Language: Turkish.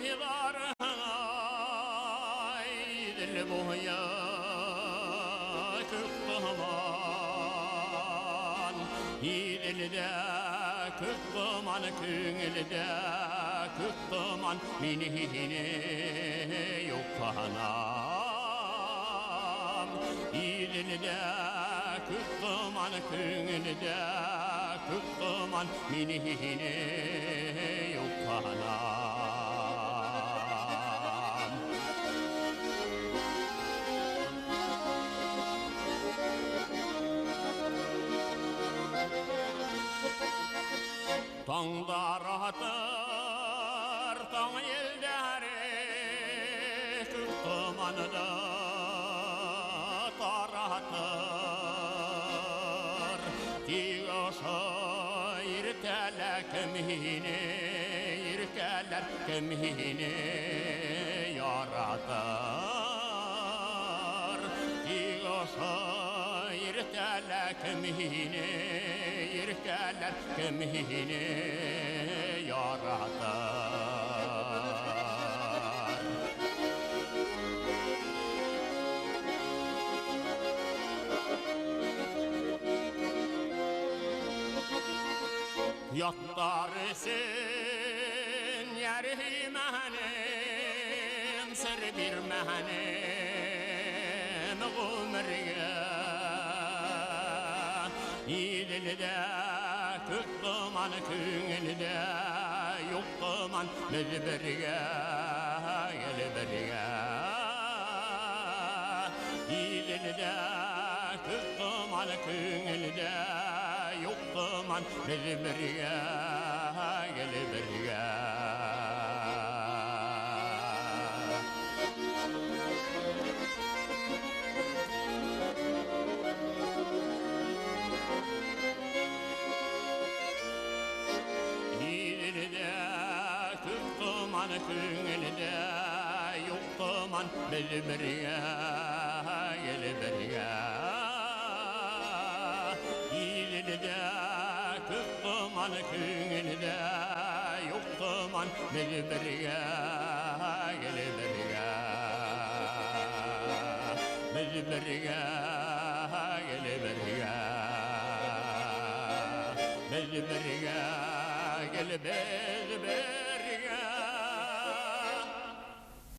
hivar dil boya kıkkaman Hilde kıkkaman küngülde kıkkaman minihine yok anam Hilde kıkkaman küngülde kıkkaman minihine yok anam Tağda rahatır tağ elderi kıkkamanıda tarahatır Tiyoşa irtele kemhine irkeler kemhine yaratır Tiyoşa irtele kemhine irkeler kemhine yaratır Yattarısın yeri mehanim sır bir mehanim gümrüge İlilde kıkkaman küngülde yokkaman nelberge gelberge İlilde kıkkaman küngülde yokkaman nelberge gelberge Kıkkaman küngülde yokkaman belberge gelberge İlilde kıkkaman küngülde yokkaman belberge gelberge belberge gelberge belberge gelberge